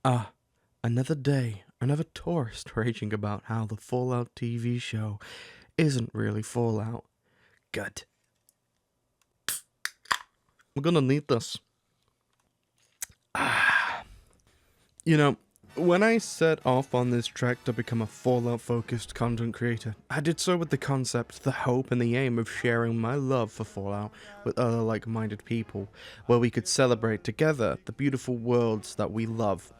Ah, another day, another tourist raging about how the Fallout TV show isn't really Fallout. Good. We're gonna need this. You know, when I set off on this trek to become a Fallout-focused content creator, I did so with the concept, the hope, and the aim of sharing my love for Fallout with other like-minded people, where we could celebrate together the beautiful worlds that we love.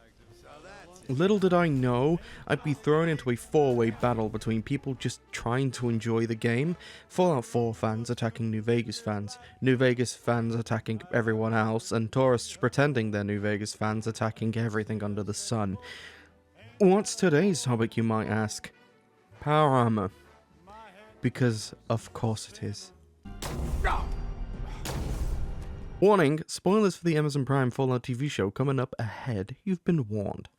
Little did I know, I'd be thrown into a four-way battle between people just trying to enjoy the game, Fallout 4 fans attacking New Vegas fans attacking everyone else, and tourists pretending they're New Vegas fans attacking everything under the sun. What's today's topic, you might ask? Power armor. Because of course it is. Warning, spoilers for the Amazon Prime Fallout TV show coming up ahead. You've been warned.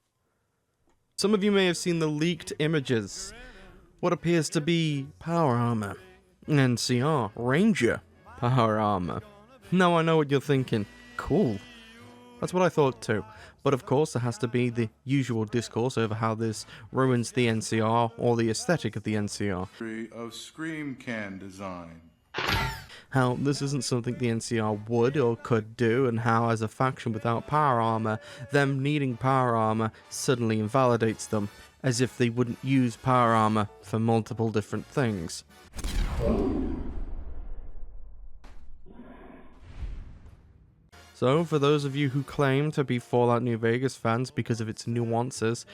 Some of you may have seen the leaked images. What appears to be power armor. NCR Ranger Power armor. Now I know what you're thinking. Cool. That's what I thought too. But of course there has to be the usual discourse over how this ruins the NCR or the aesthetic of the NCR. Of scream can design. How this isn't something the NCR would or could do, and how as a faction without power armor, them needing power armor suddenly invalidates them, as if they wouldn't use power armor for multiple different things. So, for those of you who claim to be Fallout New Vegas fans because of its nuances,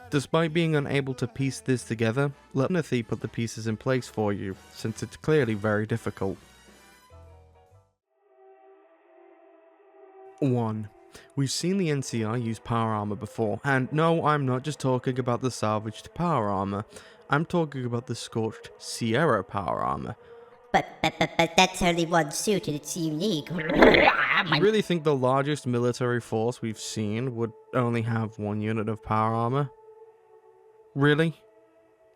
despite being unable to piece this together, let Timothy put the pieces in place for you, since it's clearly very difficult. 1. We've seen the NCR use power armor before, and no, I'm not just talking about the salvaged power armor, I'm talking about the scorched Sierra power armor. But that's only one suit and it's unique. You really think the largest military force we've seen would only have one unit of power armor? Really?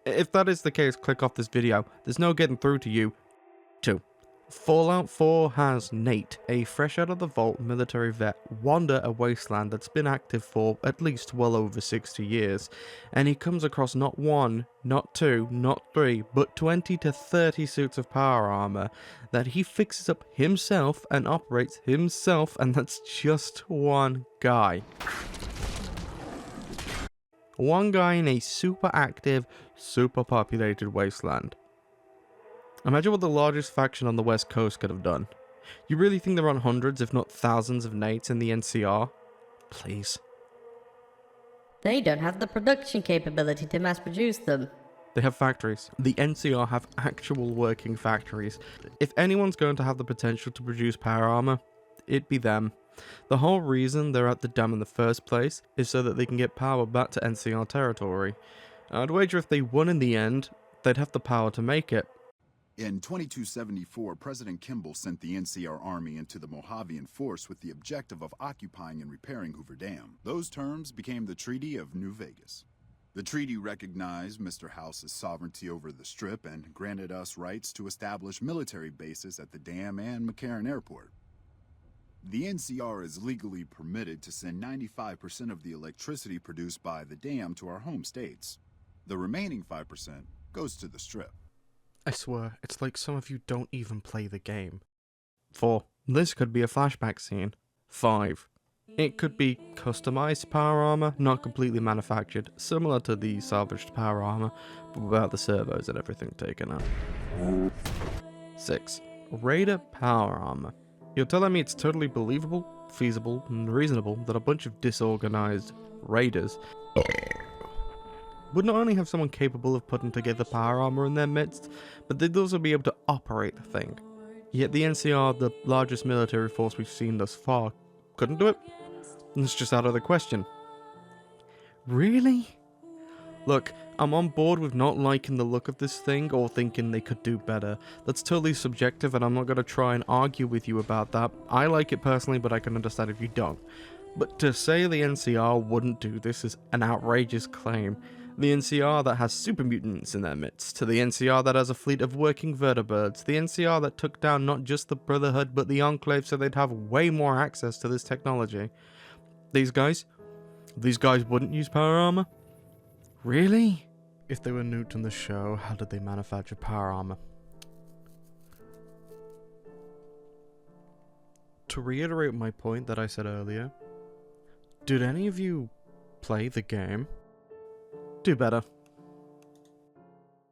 If that is the case, click off this video. There's no getting through to you. 2. Fallout 4 has Nate, a fresh out of the vault military vet, wander a wasteland that's been active for at least well over 60 years, and he comes across not 1, not 2, not 3, but 20 to 30 suits of power armor that he fixes up himself and operates himself, and that's just one guy. One guy in a super active, super populated wasteland. Imagine what the largest faction on the West Coast could have done. You really think there aren't hundreds, if not thousands of Nates in the NCR? Please. They don't have the production capability to mass produce them. They have factories. The NCR have actual working factories. If anyone's going to have the potential to produce power armor, it'd be them. The whole reason they're at the dam in the first place is so that they can get power back to NCR territory. I'd wager if they won in the end, they'd have the power to make it. In 2274, President Kimball sent the NCR Army into the Mojavian Force with the objective of occupying and repairing Hoover Dam. Those terms became the Treaty of New Vegas. The treaty recognized Mr. House's sovereignty over the Strip and granted us rights to establish military bases at the dam and McCarran Airport. The NCR is legally permitted to send 95% of the electricity produced by the dam to our home states. The remaining 5% goes to the Strip. I swear, it's like some of you don't even play the game. 4. This could be a flashback scene. 5. It could be customized power armor, not completely manufactured, similar to the salvaged power armor, but without the servos and everything taken out. 6. Raider power armor. You're telling me it's totally believable, feasible, and reasonable that a bunch of disorganized raiders would not only have someone capable of putting together power armor in their midst, but they'd also be able to operate the thing. Yet the NCR, the largest military force we've seen thus far, couldn't do it? It's just out of the question. Really? Look, I'm on board with not liking the look of this thing or thinking they could do better. That's totally subjective and I'm not going to try and argue with you about that. I like it personally, but I can understand if you don't. But to say the NCR wouldn't do this is an outrageous claim. The NCR that has super mutants in their midst, to the NCR that has a fleet of working vertibirds, the NCR that took down not just the Brotherhood but the Enclave so they'd have way more access to this technology. These guys, These guys wouldn't use power armor? Really? If they were nuked on the show, how did they manufacture power armor? To reiterate my point that I said earlier, did any of you play the game? Do better.